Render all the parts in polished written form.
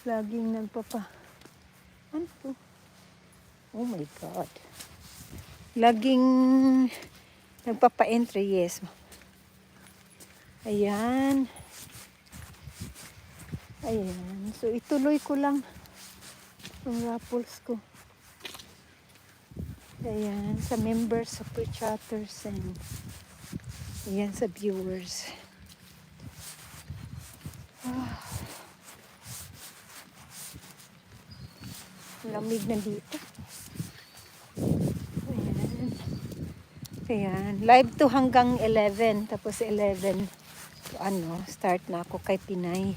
Laging nagpapa... Ano to? Oh my God. Laging nagpapa-entry, yes. Ayan. Ayan. So, ituloy ko lang ang raffles ko. Ayan. Sa members, sa pre-chatters, and ayan sa viewers. Lamig na dito. Ayan. Ayan. Live to hanggang 11. Tapos 11, start na ako kay Pinay.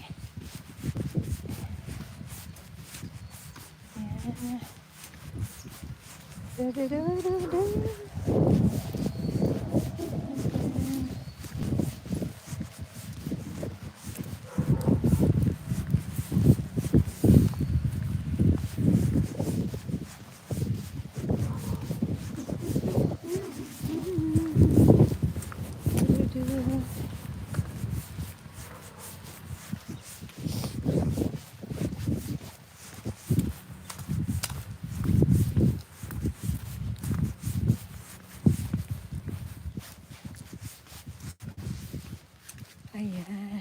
Ayan.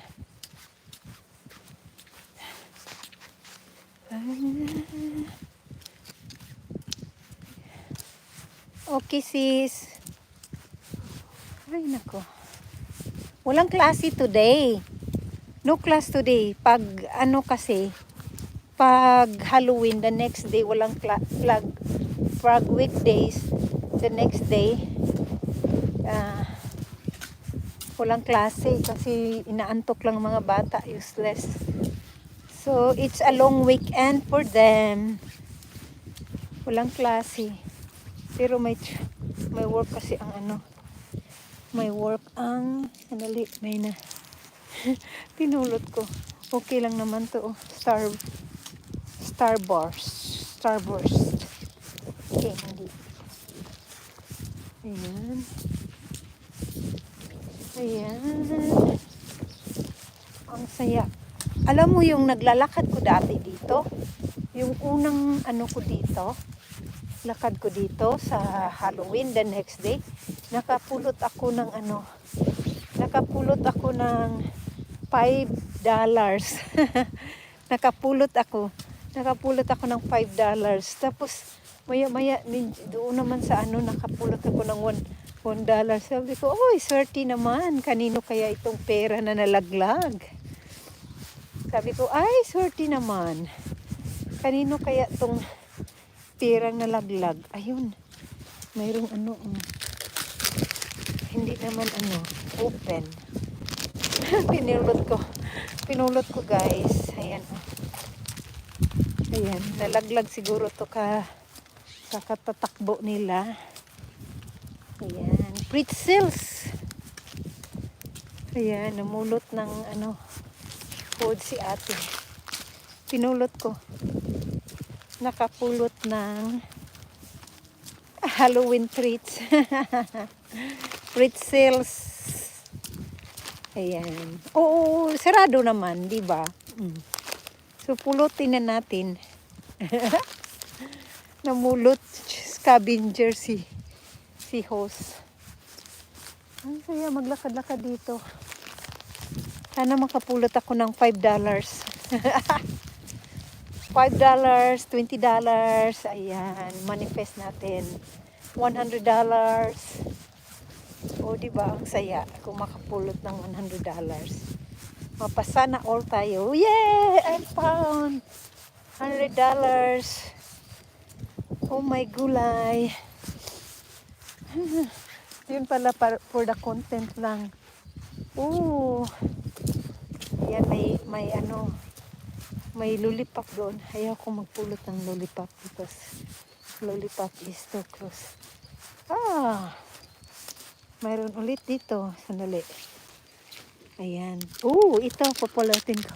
Ayan. Okay, sis. Ay, nako. Walang klase today. No class today. Pag pag Halloween, the next day, walang pag weekdays, the next day, walang klase kasi inaantok lang mga bata, useless. So, it's a long weekend for them. Walang klase. Pero may work kasi may work ang, may na. Pinulot ko. Okay lang naman to. Starburst. Candy. Ayan. Ayan. Ang saya. Alam mo yung naglalakad ko dati dito? Yung unang lakad ko dito sa Halloween, the next day, nakapulot ako ng $5. nakapulot ako ng $5. Tapos maya doon naman sa nakapulot ako ng $1. Sabi ko, oy, swerte naman. Kanino kaya itong pera na nalaglag? Sabi ko, ay, swerte naman. Kanino kaya itong perang nalaglag? Ayun. Mayroong hindi naman open. Pinulot ko guys. Ayan. Ayan. Nalaglag siguro to kakatatakbo nila. Ayan. Pretzels. Ayan. Namulot ng food si ate. Pinulot ko. Nakapulot ng Halloween treats. Pretzels. Ayan. Oo, sarado naman, di ba? So, pulutin na natin. Namulot scavenger si host. Ang saya maglakad-lakad dito. Sana makapulot ako ng $5. $5, $20. Ayan, manifest natin. $100. O, diba? Ang saya kung makapulot ng $100. Mapasana all tayo. Yay! I found $100. Oh my gulay. Yun pala for the content lang. Oh. Yan, may lollipop doon. Ayaw ko magpulot ng lollipop because lollipop is too close. Mayroon ulit dito. Sandali. Ayan. Ito, papulutin ko.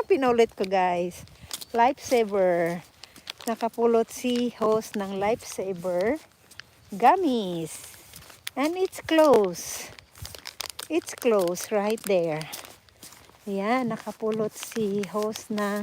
Pinulit ko, guys. Lifesaver. Nakapulot si host ng Lifesaver gummies. And it's close. It's close right there. Ayan, nakapulot si host ng